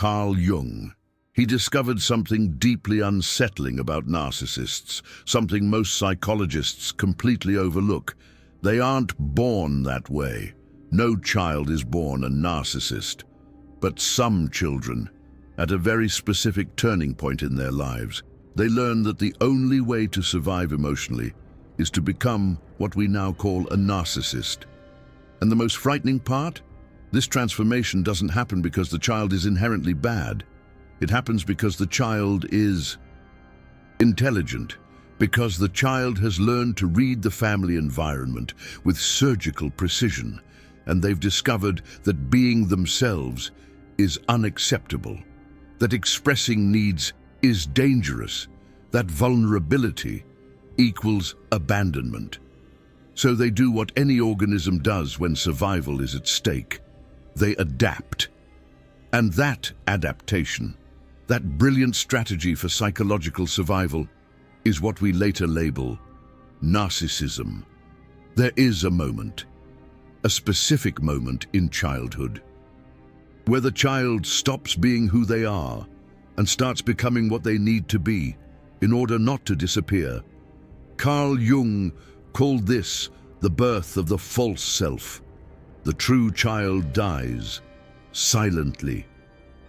Carl Jung. He discovered something deeply unsettling about narcissists, something most psychologists completely overlook. They aren't born that way. No child is born a narcissist. But some children, at a very specific turning point in their lives, they learn that the only way to survive emotionally is to become what we now call a narcissist. And the most frightening part? This transformation doesn't happen because the child is inherently bad. It happens because the child is intelligent, because the child has learned to read the family environment with surgical precision, and they've discovered that being themselves is unacceptable, that expressing needs is dangerous, that vulnerability equals abandonment. So they do what any organism does when survival is at stake. They adapt. And that adaptation, that brilliant strategy for psychological survival, is what we later label narcissism. There is a moment, a specific moment in childhood, where the child stops being who they are and starts becoming what they need to be in order not to disappear. Carl Jung called this the birth of the false self. The true child dies silently,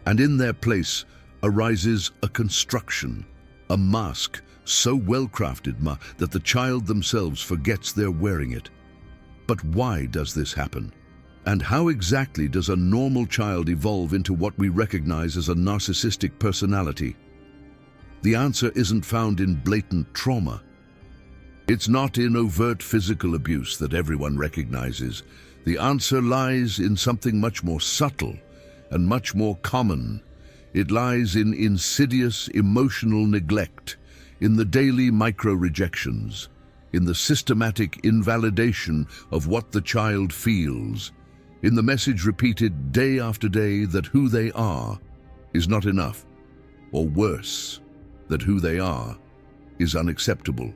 and in their place arises a construction, a mask so well-crafted that the child themselves forgets they're wearing it. But why does this happen? And how exactly does a normal child evolve into what we recognize as a narcissistic personality? The answer isn't found in blatant trauma. It's not in overt physical abuse that everyone recognizes. The answer lies in something much more subtle and much more common. It lies in insidious emotional neglect, in the daily micro-rejections, in the systematic invalidation of what the child feels, in the message repeated day after day that who they are is not enough, or worse, that who they are is unacceptable.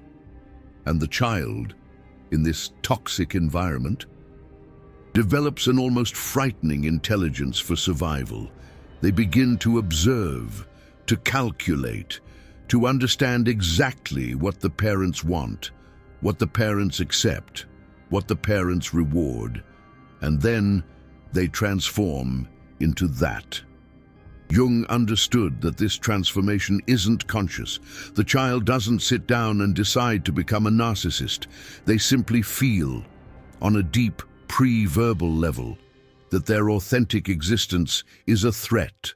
And the child, in this toxic environment, develops an almost frightening intelligence for survival. They begin to observe, to calculate, to understand exactly what the parents want, what the parents accept, what the parents reward, and then they transform into that. Jung understood that this transformation isn't conscious. The child doesn't sit down and decide to become a narcissist. They simply feel, on a deep pre-verbal level, that their authentic existence is a threat,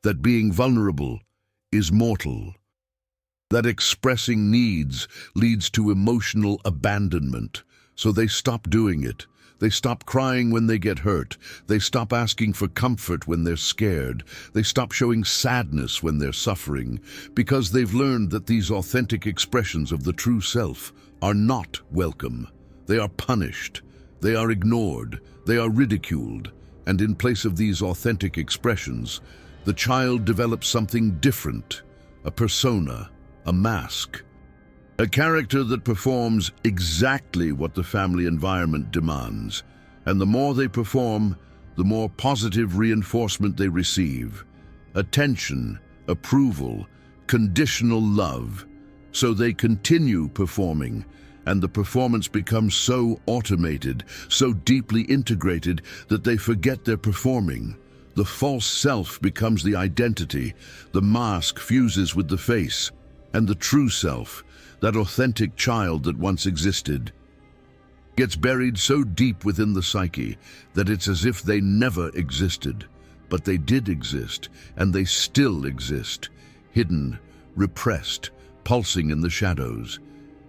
that being vulnerable is mortal, that expressing needs leads to emotional abandonment, so they stop doing it. They stop crying when they get hurt. They stop asking for comfort when they're scared. They stop showing sadness when they're suffering, because they've learned that these authentic expressions of the true self are not welcome. They are punished. They are ignored. They are ridiculed. And in place of these authentic expressions, the child develops something different, a persona, a mask. A character that performs exactly what the family environment demands. And the more they perform, the more positive reinforcement they receive. Attention, approval, conditional love. So they continue performing, and the performance becomes so automated, so deeply integrated that they forget they're performing. The false self becomes the identity, the mask fuses with the face, and the true self, that authentic child that once existed, gets buried so deep within the psyche that it's as if they never existed. But they did exist, and they still exist, hidden, repressed, pulsing in the shadows.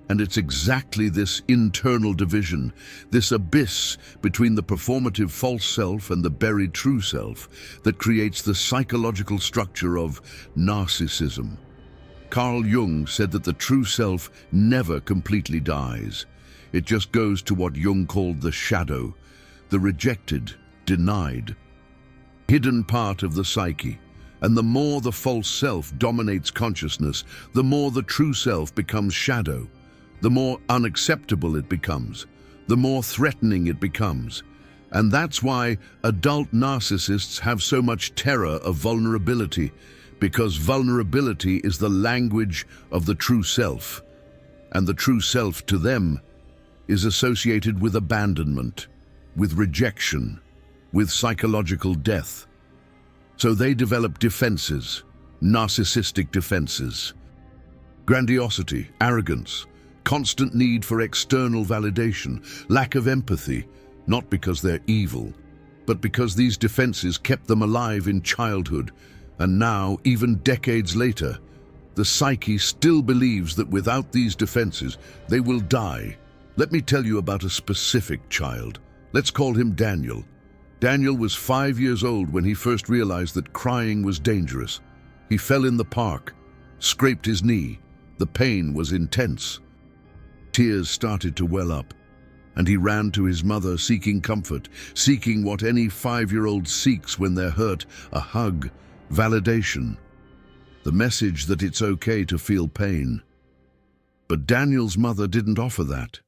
And it's exactly this internal division, this abyss between the performative false self and the buried true self, that creates the psychological structure of narcissism. Carl Jung said that the true self never completely dies. It just goes to what Jung called the shadow, the rejected, denied, hidden part of the psyche. And the more the false self dominates consciousness, the more the true self becomes shadow, the more unacceptable it becomes, the more threatening it becomes. And that's why adult narcissists have so much terror of vulnerability, because vulnerability is the language of the true self, and the true self to them is associated with abandonment, with rejection, with psychological death. So they develop defenses, narcissistic defenses. Grandiosity, arrogance, constant need for external validation, lack of empathy, not because they're evil, but because these defenses kept them alive in childhood, and now, even decades later, the psyche still believes that without these defenses, they will die. Let me tell you about a specific child. Let's call him Daniel. Daniel was 5 years old when he first realized that crying was dangerous. He fell in the park, scraped his knee. The pain was intense. Tears started to well up, and he ran to his mother seeking comfort, seeking what any 5-year-old seeks when they're hurt, a hug, validation, the message that it's okay to feel pain. But Daniel's mother didn't offer that.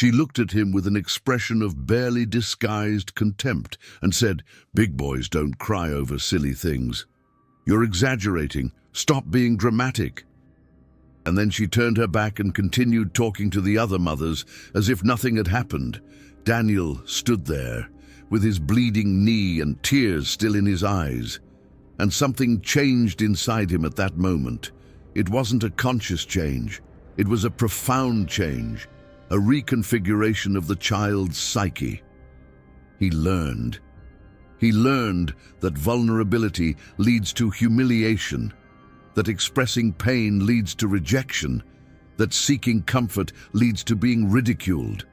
She looked at him with an expression of barely disguised contempt and said, "Big boys don't cry over silly things. You're exaggerating. Stop being dramatic." And then she turned her back and continued talking to the other mothers as if nothing had happened. Daniel stood there, with his bleeding knee and tears still in his eyes. And something changed inside him at that moment. It wasn't a conscious change. It was a profound change, a reconfiguration of the child's psyche. He learned. He learned that vulnerability leads to humiliation, that expressing pain leads to rejection, that seeking comfort leads to being ridiculed.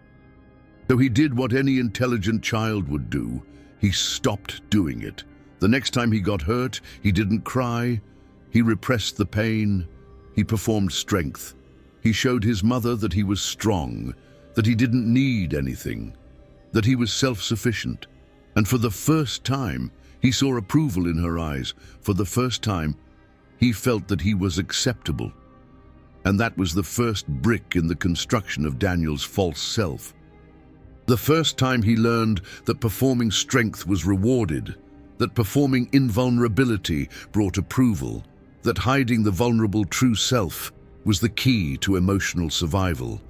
So he did what any intelligent child would do. He stopped doing it. The next time he got hurt, he didn't cry. He repressed the pain. He performed strength. He showed his mother that he was strong, that he didn't need anything, that he was self-sufficient. And for the first time, he saw approval in her eyes. For the first time, he felt that he was acceptable. And that was the first brick in the construction of Daniel's false self. The first time he learned that performing strength was rewarded, that performing invulnerability brought approval, that hiding the vulnerable true self was the key to emotional survival.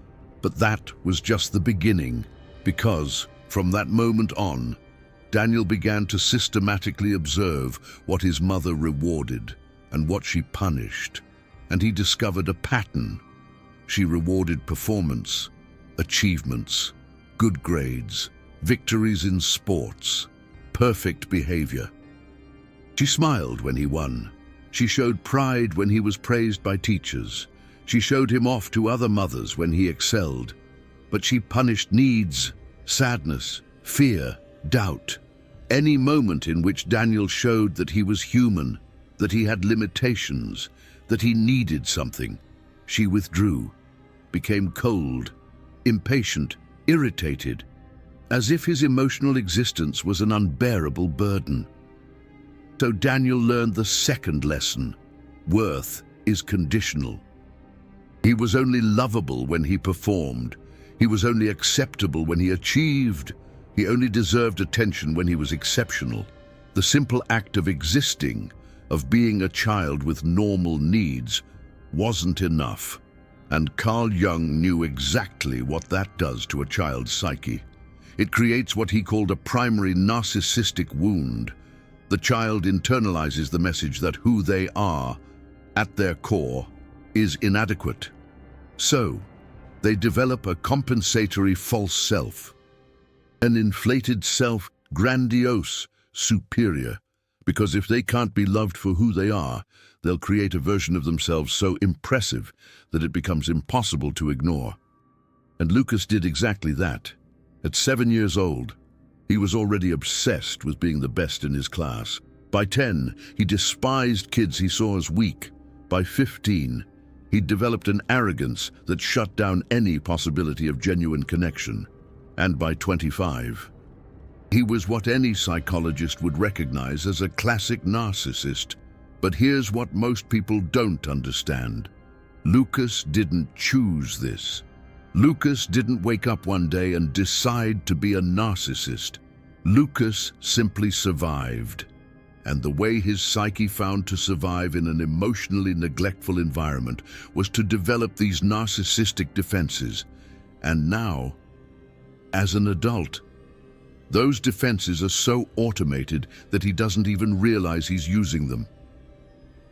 But that was just the beginning, because from that moment on, Daniel began to systematically observe what his mother rewarded and what she punished, and he discovered a pattern. She rewarded performance, achievements, good grades, victories in sports, perfect behavior. She smiled when he won. She showed pride when he was praised by teachers. She showed him off to other mothers when he excelled. But she punished needs, sadness, fear, doubt. Any moment in which Daniel showed that he was human, that he had limitations, that he needed something, she withdrew, became cold, impatient, irritated, as if his emotional existence was an unbearable burden. So Daniel learned the second lesson: worth is conditional. He was only lovable when he performed. He was only acceptable when he achieved. He only deserved attention when he was exceptional. The simple act of existing, of being a child with normal needs, wasn't enough. And Carl Jung knew exactly what that does to a child's psyche. It creates what he called a primary narcissistic wound. The child internalizes the message that who they are, at their core, is inadequate. So, they develop a compensatory false self, an inflated self, grandiose, superior, because if they can't be loved for who they are, they'll create a version of themselves so impressive that it becomes impossible to ignore. And Lucas did exactly that. At 7 years old, he was already obsessed with being the best in his class. By 10, he despised kids he saw as weak. By 15, he'd developed an arrogance that shut down any possibility of genuine connection. And by 25, he was what any psychologist would recognize as a classic narcissist. But here's what most people don't understand. Lucas didn't choose this. Lucas didn't wake up one day and decide to be a narcissist. Lucas simply survived. And the way his psyche found to survive in an emotionally neglectful environment was to develop these narcissistic defenses. And now, as an adult, those defenses are so automated that he doesn't even realize he's using them.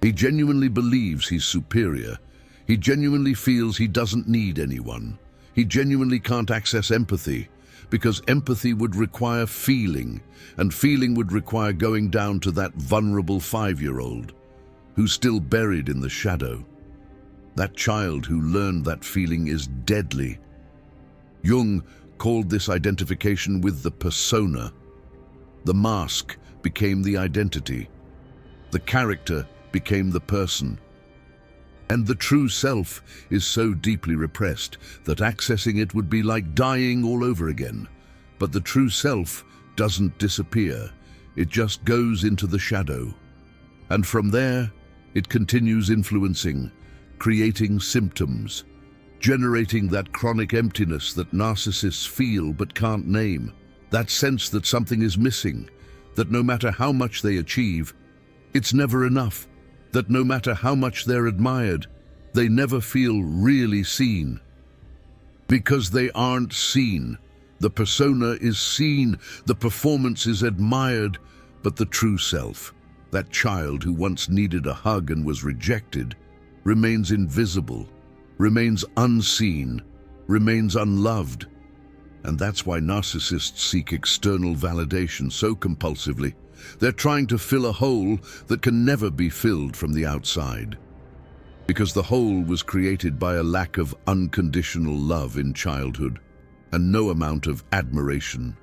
He genuinely believes he's superior. He genuinely feels he doesn't need anyone. He genuinely can't access empathy, because empathy would require feeling, and feeling would require going down to that vulnerable 5-year-old who's still buried in the shadow. That child who learned that feeling is deadly. Jung called this identification with the persona. The mask became the identity. The character became the person. And the true self is so deeply repressed that accessing it would be like dying all over again. But the true self doesn't disappear. It just goes into the shadow. And from there, it continues influencing, creating symptoms, generating that chronic emptiness that narcissists feel but can't name, that sense that something is missing, that no matter how much they achieve, it's never enough, that no matter how much they're admired, they never feel really seen. Because they aren't seen. The persona is seen, the performance is admired, but the true self, that child who once needed a hug and was rejected, remains invisible, remains unseen, remains unloved. And that's why narcissists seek external validation so compulsively. They're trying to fill a hole that can never be filled from the outside. Because the hole was created by a lack of unconditional love in childhood, and no amount of admiration,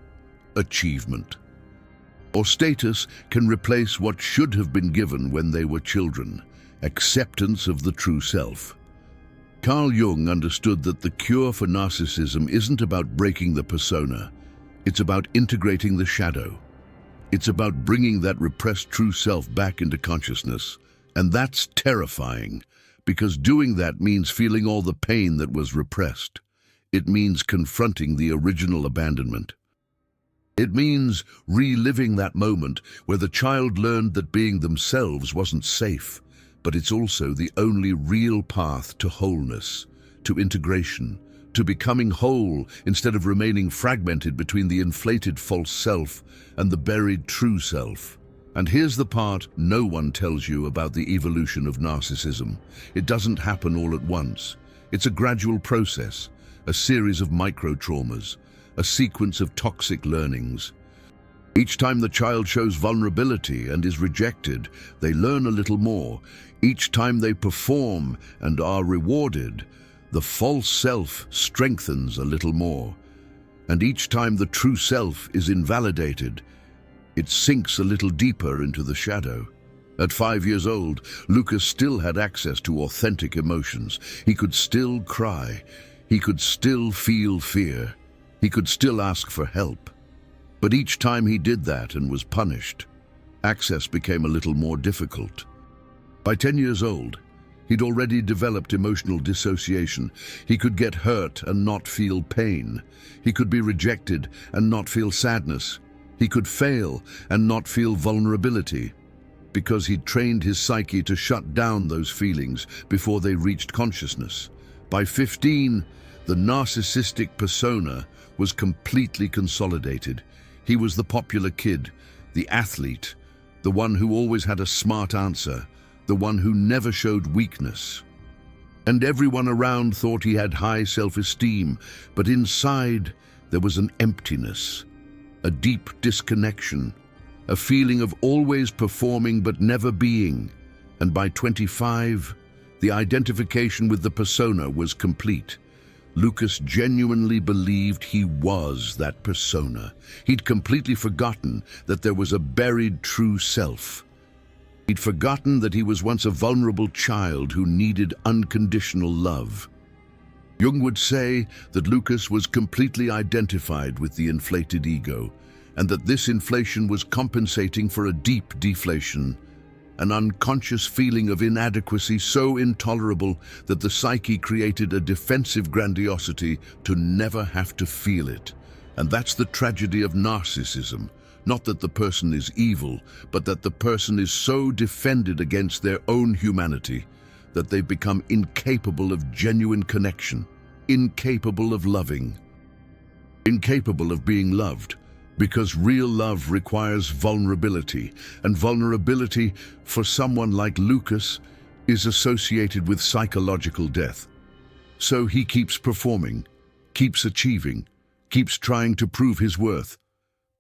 achievement, or status can replace what should have been given when they were children: acceptance of the true self. Carl Jung understood that the cure for narcissism isn't about breaking the persona, it's about integrating the shadow. It's about bringing that repressed true self back into consciousness. And that's terrifying, because doing that means feeling all the pain that was repressed. It means confronting the original abandonment. It means reliving that moment where the child learned that being themselves wasn't safe, but it's also the only real path to wholeness, to integration, to becoming whole instead of remaining fragmented between the inflated false self and the buried true self. And here's the part no one tells you about the evolution of narcissism. It doesn't happen all at once. It's a gradual process, a series of micro-traumas, a sequence of toxic learnings. Each time the child shows vulnerability and is rejected, they learn a little more. Each time they perform and are rewarded, the false self strengthens a little more. And each time the true self is invalidated, it sinks a little deeper into the shadow. At 5 years old, Lucas still had access to authentic emotions. He could still cry. He could still feel fear. He could still ask for help. But each time he did that and was punished, access became a little more difficult. By 10 years old, he'd already developed emotional dissociation. He could get hurt and not feel pain. He could be rejected and not feel sadness. He could fail and not feel vulnerability, because he'd trained his psyche to shut down those feelings before they reached consciousness. By 15, the narcissistic persona was completely consolidated. He was the popular kid, the athlete, the one who always had a smart answer, the one who never showed weakness. And everyone around thought he had high self-esteem, but inside there was an emptiness, a deep disconnection, a feeling of always performing but never being. And by 25, the identification with the persona was complete. Lucas genuinely believed he was that persona. He'd completely forgotten that there was a buried true self. He'd forgotten that he was once a vulnerable child who needed unconditional love. Jung would say that Lucas was completely identified with the inflated ego, and that this inflation was compensating for a deep deflation. an unconscious feeling of inadequacy so intolerable that the psyche created a defensive grandiosity to never have to feel it. And that's the tragedy of narcissism. Not that the person is evil, but that the person is so defended against their own humanity that they've become incapable of genuine connection, incapable of loving, incapable of being loved, because real love requires vulnerability, and vulnerability for someone like Lucas is associated with psychological death. So he keeps performing, keeps achieving, keeps trying to prove his worth,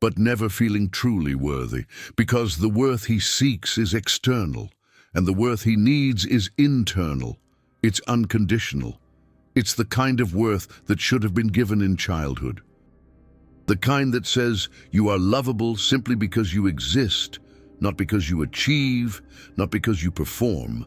but never feeling truly worthy, because the worth he seeks is external, and the worth he needs is internal. It's unconditional. It's the kind of worth that should have been given in childhood. The kind that says you are lovable simply because you exist, not because you achieve, not because you perform,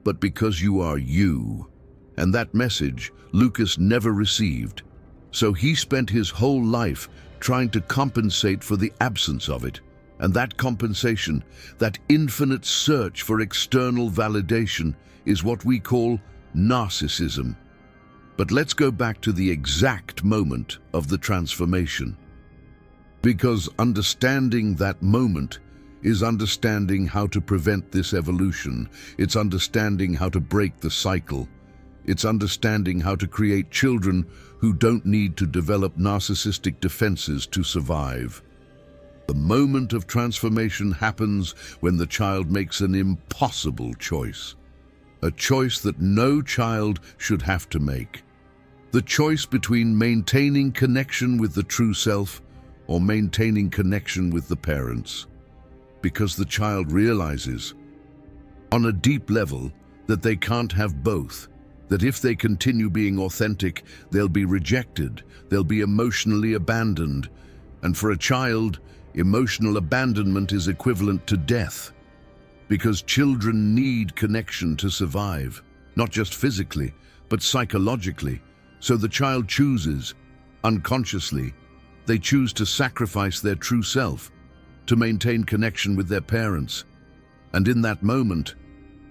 but because you are you. And that message Lucas never received. So he spent his whole life trying to compensate for the absence of it. And that compensation, that infinite search for external validation, is what we call narcissism. But let's go back to the exact moment of the transformation. Because understanding that moment is understanding how to prevent this evolution. It's understanding how to break the cycle. It's understanding how to create children who don't need to develop narcissistic defenses to survive. The moment of transformation happens when the child makes an impossible choice. A choice that no child should have to make. The choice between maintaining connection with the true self or maintaining connection with the parents. Because the child realizes, on a deep level, that they can't have both. That if they continue being authentic, they'll be rejected, they'll be emotionally abandoned. And for a child, emotional abandonment is equivalent to death. Because children need connection to survive, not just physically, but psychologically. So the child chooses, unconsciously, they choose to sacrifice their true self to maintain connection with their parents. And in that moment,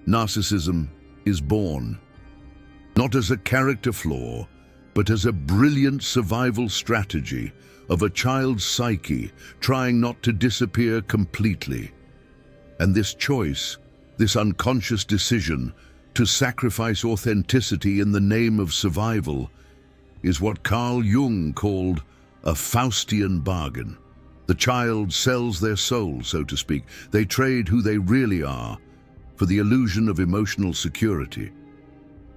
narcissism is born. Not as a character flaw, but as a brilliant survival strategy of a child's psyche trying not to disappear completely. And this choice, this unconscious decision to sacrifice authenticity in the name of survival, is what Carl Jung called a Faustian bargain. The child sells their soul, so to speak. They trade who they really are for the illusion of emotional security.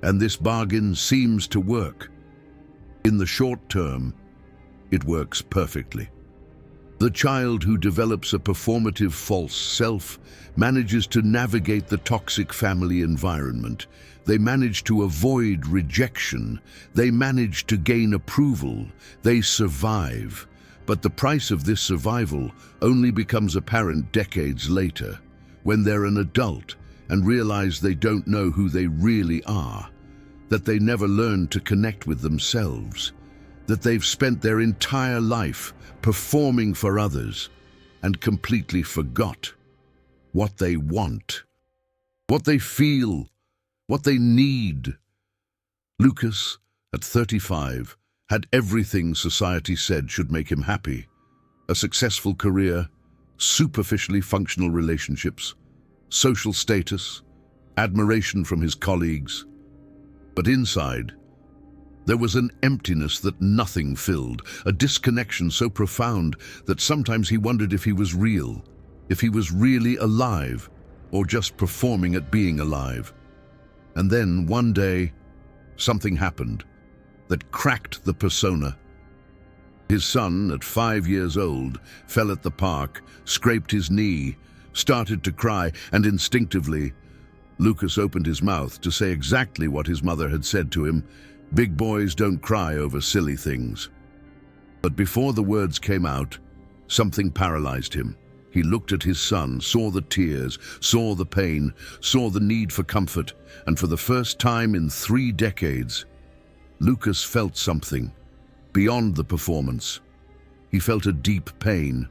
And this bargain seems to work. In the short term, it works perfectly. The child who develops a performative false self manages to navigate the toxic family environment. They manage to avoid rejection. They manage to gain approval. They survive. But the price of this survival only becomes apparent decades later, when they're an adult and realize they don't know who they really are, that they never learned to connect with themselves, that they've spent their entire life performing for others and completely forgot what they want, what they feel, what they need. Lucas, at 35, had everything society said should make him happy. A successful career, superficially functional relationships, social status, admiration from his colleagues. But inside, there was an emptiness that nothing filled, a disconnection so profound that sometimes he wondered if he was real, if he was really alive, or just performing at being alive. And then, one day, something happened that cracked the persona. His son, at 5 years old, fell at the park, scraped his knee, started to cry, and instinctively, Lucas opened his mouth to say exactly what his mother had said to him: "Big boys don't cry over silly things." But before the words came out, something paralyzed him. He looked at his son, saw the tears, saw the pain, saw the need for comfort, and for the first time in 3 decades, Lucas felt something beyond the performance. He felt a deep pain.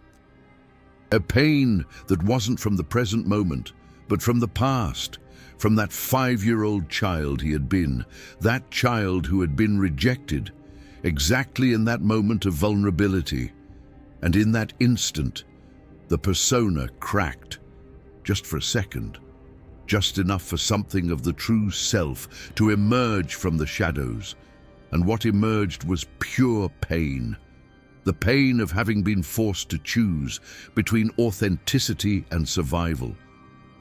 A pain that wasn't from the present moment, but from the past, from that 5-year-old child he had been, that child who had been rejected, exactly in that moment of vulnerability. And in that instant, the persona cracked, just for a second, just enough for something of the true self to emerge from the shadows. And what emerged was pure pain. The pain of having been forced to choose between authenticity and survival.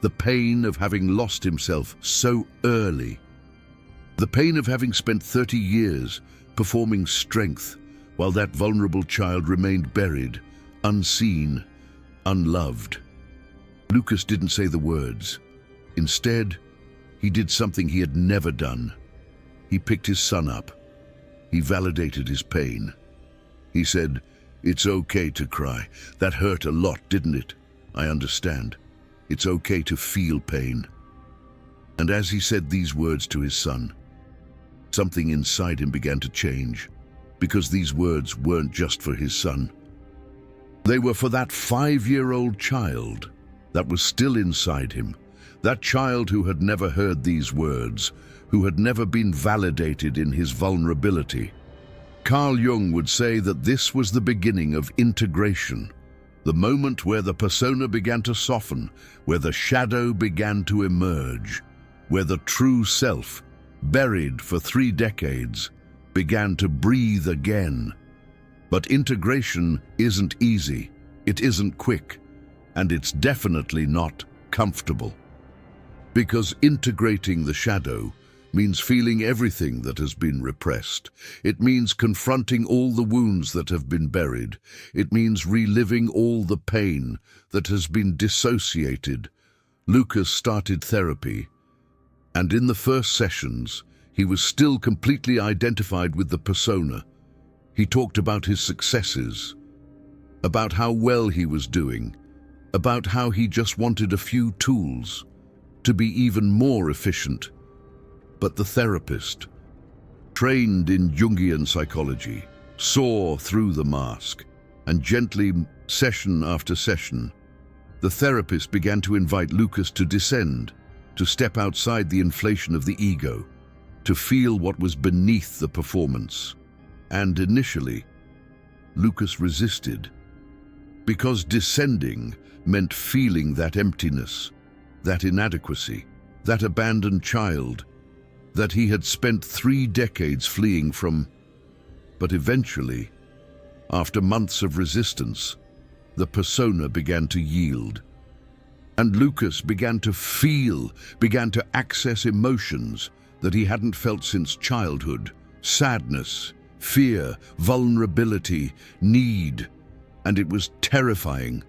The pain of having lost himself so early. The pain of having spent 30 years performing strength while that vulnerable child remained buried, unseen, unloved. Lucas didn't say the words. Instead, he did something he had never done. He picked his son up. He validated his pain. He said, "It's okay to cry. That hurt a lot, didn't it? I understand. It's okay to feel pain." And as he said these words to his son, something inside him began to change, because these words weren't just for his son. They were for that 5-year-old child that was still inside him, that child who had never heard these words, who had never been validated in his vulnerability. Carl Jung would say that this was the beginning of integration, the moment where the persona began to soften, where the shadow began to emerge, where the true self, buried for 3 decades, began to breathe again. But integration isn't easy, it isn't quick, and it's definitely not comfortable. Because integrating the shadow means feeling everything that has been repressed. It means confronting all the wounds that have been buried. It means reliving all the pain that has been dissociated. Lucas started therapy, and in the first sessions, he was still completely identified with the persona. He talked about his successes, about how well he was doing, about how he just wanted a few tools to be even more efficient. But the therapist, trained in Jungian psychology, saw through the mask, and gently, session after session, the therapist began to invite Lucas to descend, to step outside the inflation of the ego, to feel what was beneath the performance. And initially, Lucas resisted, because descending meant feeling that emptiness, that inadequacy, that abandoned child that he had spent 3 decades fleeing from. But eventually, after months of resistance, the persona began to yield. And Lucas began to feel, began to access emotions that he hadn't felt since childhood: sadness, fear, vulnerability, need. And it was terrifying,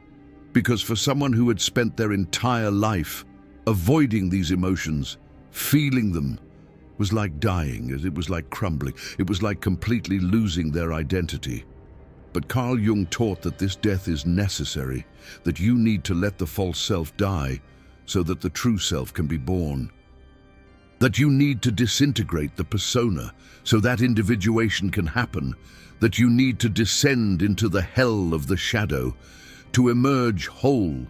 because for someone who had spent their entire life avoiding these emotions, feeling them was like dying, it was like crumbling, it was like completely losing their identity. But Carl Jung taught that this death is necessary, that you need to let the false self die so that the true self can be born. That you need to disintegrate the persona so that individuation can happen, that you need to descend into the hell of the shadow to emerge whole.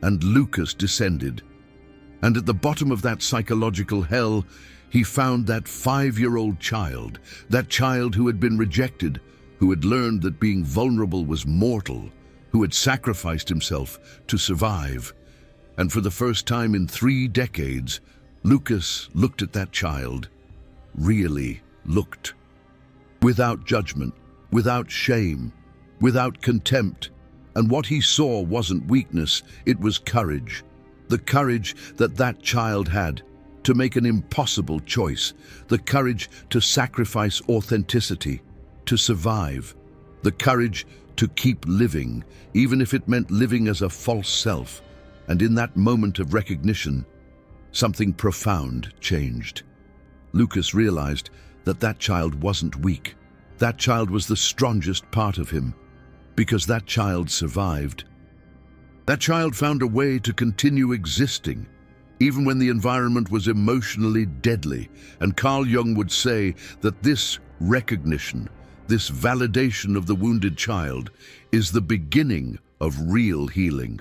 And Lucas descended. And at the bottom of that psychological hell, he found that 5-year-old child, that child who had been rejected, who had learned that being vulnerable was mortal, who had sacrificed himself to survive. And for the first time in 3 decades, Lucas looked at that child, really looked. Without judgment, without shame, without contempt. And what he saw wasn't weakness, it was courage. The courage that that child had to make an impossible choice, the courage to sacrifice authenticity, to survive, the courage to keep living, even if it meant living as a false self. And in that moment of recognition, something profound changed. Lucas realized that that child wasn't weak. That child was the strongest part of him, because that child survived. That child found a way to continue existing, even when the environment was emotionally deadly. And Carl Jung would say that this recognition, this validation of the wounded child, is the beginning of real healing.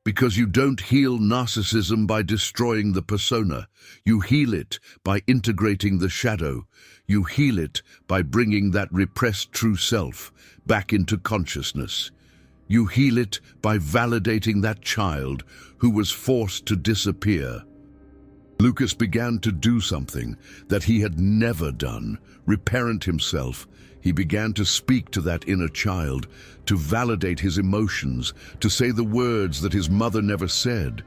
Because you don't heal narcissism by destroying the persona. You heal it by integrating the shadow. You heal it by bringing that repressed true self back into consciousness. You heal it by validating that child who was forced to disappear. Lucas began to do something that he had never done, reparent himself. He began to speak to that inner child, to validate his emotions, to say the words that his mother never said.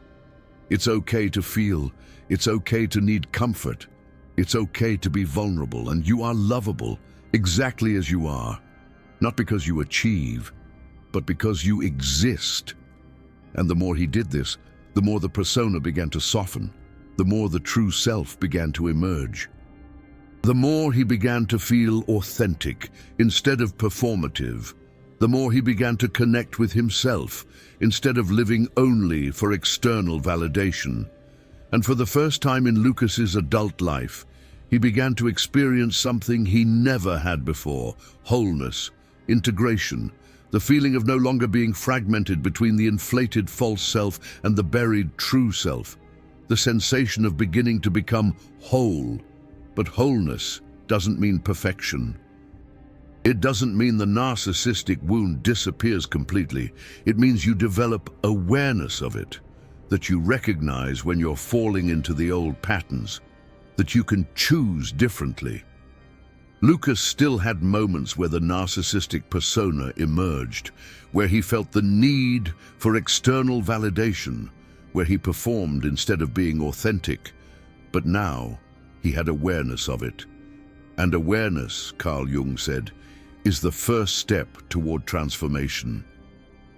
It's okay to feel. It's okay to need comfort. It's okay to be vulnerable, and you are lovable, exactly as you are. Not because you achieve, but because you exist. And the more he did this, the more the persona began to soften, the more the true self began to emerge. The more he began to feel authentic instead of performative, the more he began to connect with himself instead of living only for external validation. And for the first time in Lucas's adult life, he began to experience something he never had before: wholeness, integration, the feeling of no longer being fragmented between the inflated false self and the buried true self, the sensation of beginning to become whole. But wholeness doesn't mean perfection. It doesn't mean the narcissistic wound disappears completely. It means you develop awareness of it, that you recognize when you're falling into the old patterns, that you can choose differently. Lucas still had moments where the narcissistic persona emerged, where he felt the need for external validation, where he performed instead of being authentic. But now, he had awareness of it. And awareness, Carl Jung said, is the first step toward transformation.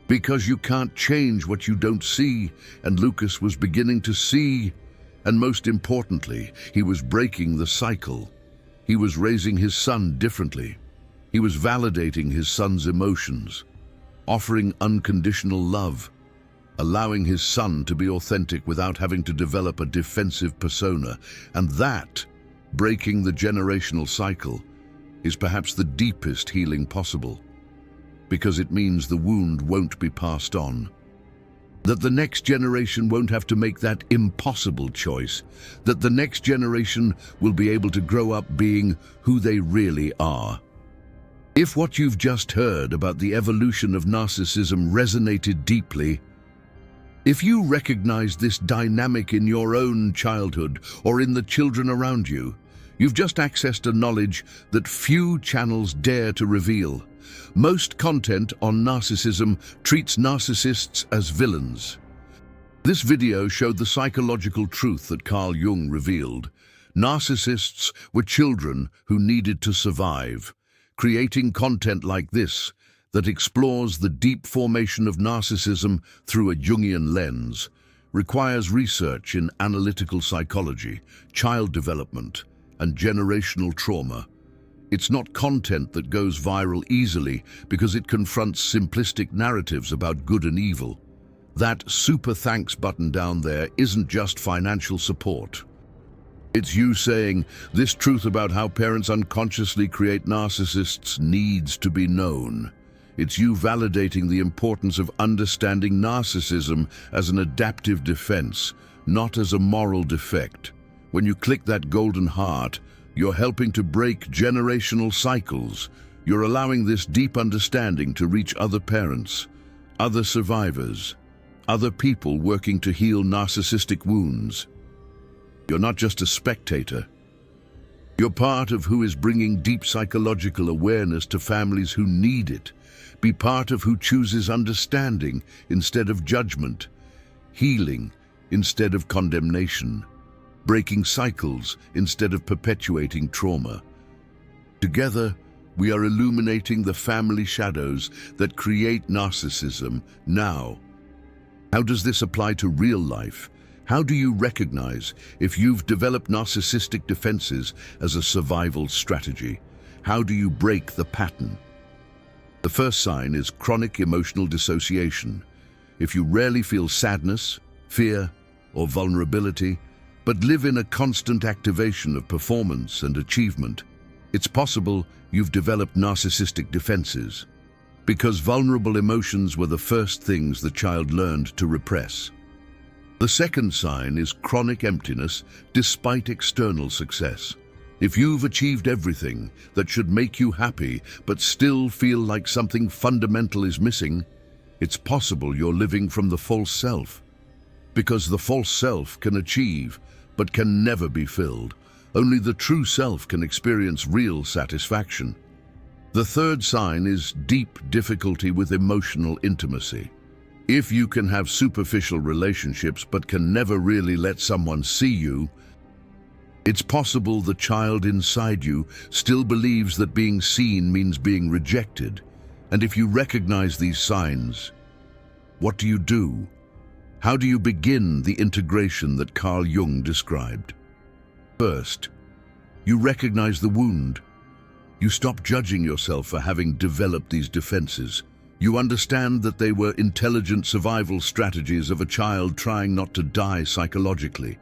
Because you can't change what you don't see, and Lucas was beginning to see, and most importantly, he was breaking the cycle. He was raising his son differently. He was validating his son's emotions, offering unconditional love, allowing his son to be authentic without having to develop a defensive persona. And that, breaking the generational cycle, is perhaps the deepest healing possible, because it means the wound won't be passed on. That the next generation won't have to make that impossible choice. That the next generation will be able to grow up being who they really are. If what you've just heard about the evolution of narcissism resonated deeply, if you recognize this dynamic in your own childhood or in the children around you, you've just accessed a knowledge that few channels dare to reveal. Most content on narcissism treats narcissists as villains. This video showed the psychological truth that Carl Jung revealed. Narcissists were children who needed to survive. Creating content like this that explores the deep formation of narcissism through a Jungian lens requires research in analytical psychology, child development, and generational trauma. It's not content that goes viral easily because it confronts simplistic narratives about good and evil. That super thanks button down there isn't just financial support. It's you saying, this truth about how parents unconsciously create narcissists needs to be known. It's you validating the importance of understanding narcissism as an adaptive defense, not as a moral defect. When you click that golden heart, you're helping to break generational cycles. You're allowing this deep understanding to reach other parents, other survivors, other people working to heal narcissistic wounds. You're not just a spectator. You're part of who is bringing deep psychological awareness to families who need it. Be part of who chooses understanding instead of judgment, healing instead of condemnation, breaking cycles instead of perpetuating trauma. Together, we are illuminating the family shadows that create narcissism now. How does this apply to real life? How do you recognize if you've developed narcissistic defenses as a survival strategy? How do you break the pattern? The first sign is chronic emotional dissociation. If you rarely feel sadness, fear, or vulnerability, but live in a constant activation of performance and achievement, it's possible you've developed narcissistic defenses. because vulnerable emotions were the first things the child learned to repress. The second sign is chronic emptiness despite external success. If you've achieved everything that should make you happy but still feel like something fundamental is missing, it's possible you're living from the false self. Because the false self can achieve but can never be filled. Only the true self can experience real satisfaction. The third sign is deep difficulty with emotional intimacy. If you can have superficial relationships but can never really let someone see you, it's possible the child inside you still believes that being seen means being rejected. And if you recognize these signs, what do you do? How do you begin the integration that Carl Jung described? First, you recognize the wound. You stop judging yourself for having developed these defenses. You understand that they were intelligent survival strategies of a child trying not to die psychologically.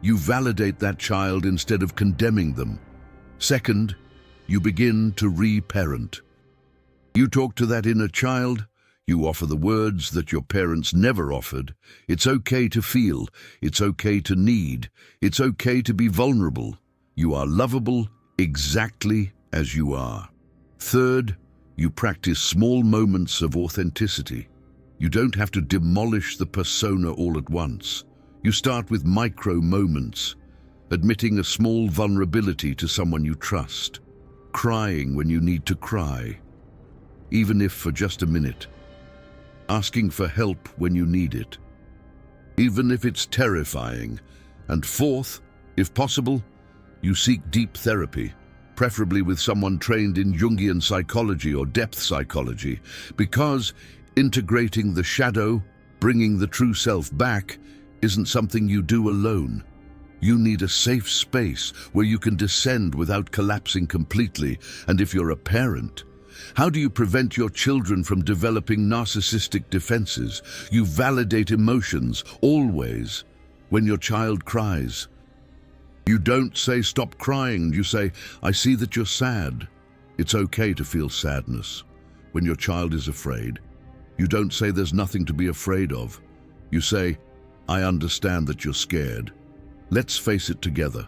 You validate that child instead of condemning them. Second, you begin to re-parent. You talk to that inner child. You offer the words that your parents never offered. It's okay to feel. It's okay to need. It's okay to be vulnerable. You are lovable exactly as you are. Third, you practice small moments of authenticity. You don't have to demolish the persona all at once. You start with micro moments, admitting a small vulnerability to someone you trust, crying when you need to cry, even if for just a minute, asking for help when you need it, even if it's terrifying. And fourth, if possible, you seek deep therapy, preferably with someone trained in Jungian psychology or depth psychology, because integrating the shadow, bringing the true self back, isn't something you do alone. You need a safe space where you can descend without collapsing completely. And if you're a parent, how do you prevent your children from developing narcissistic defenses? You validate emotions, always, when your child cries. You don't say, "Stop crying." You say, "I see that you're sad." It's okay to feel sadness. When your child is afraid, you don't say, "There's nothing to be afraid of." You say, "I understand that you're scared. Let's face it together."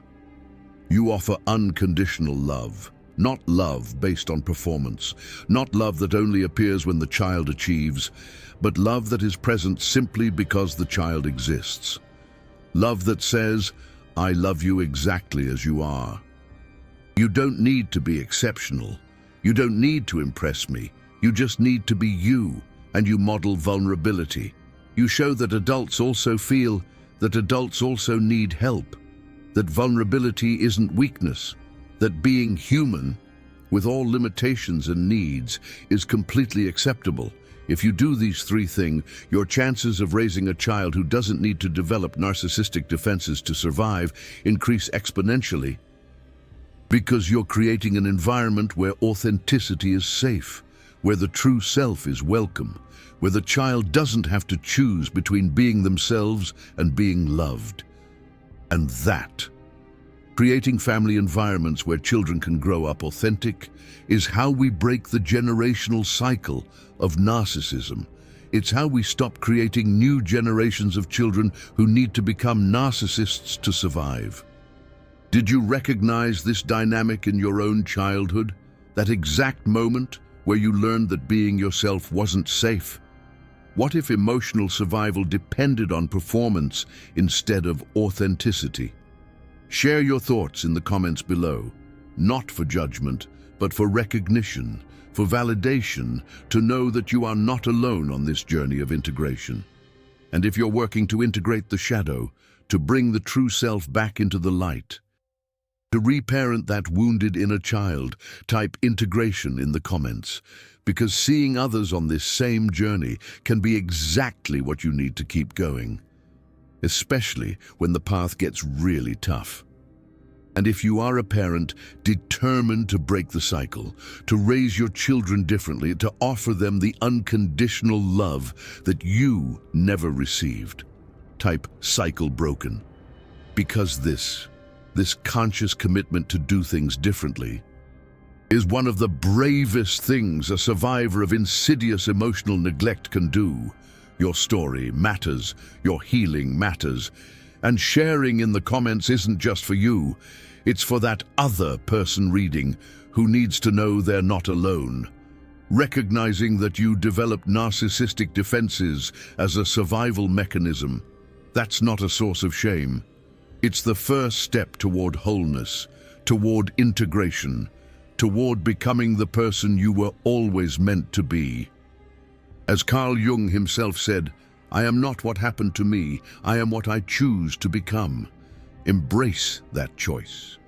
You offer unconditional love, not love based on performance, not love that only appears when the child achieves, but love that is present simply because the child exists. Love that says, "I love you exactly as you are." You don't need to be exceptional. You don't need to impress me. You just need to be you, and you model vulnerability. You show that adults also feel, that adults also need help, that vulnerability isn't weakness, that being human, with all limitations and needs, is completely acceptable. If you do these three things, your chances of raising a child who doesn't need to develop narcissistic defenses to survive increase exponentially, because you're creating an environment where authenticity is safe, where the true self is welcome, where the child doesn't have to choose between being themselves and being loved. And that, creating family environments where children can grow up authentic, is how we break the generational cycle of narcissism. It's how we stop creating new generations of children who need to become narcissists to survive. Did you recognize this dynamic in your own childhood? That exact moment where you learned that being yourself wasn't safe? What if emotional survival depended on performance instead of authenticity? Share your thoughts in the comments below, not for judgment, but for recognition, for validation, to know that you are not alone on this journey of integration. And if you're working to integrate the shadow, to bring the true self back into the light, to reparent that wounded inner child, type integration in the comments, because seeing others on this same journey can be exactly what you need to keep going, especially when the path gets really tough. And if you are a parent determined to break the cycle, to raise your children differently, to offer them the unconditional love that you never received, type cycle broken. Because this conscious commitment to do things differently, is one of the bravest things a survivor of insidious emotional neglect can do. Your story matters, your healing matters, and sharing in the comments isn't just for you, it's for that other person reading who needs to know they're not alone. Recognizing that you developed narcissistic defenses as a survival mechanism, that's not a source of shame. It's the first step toward wholeness, toward integration, toward becoming the person you were always meant to be. As Carl Jung himself said, "I am not what happened to me, I am what I choose to become." Embrace that choice.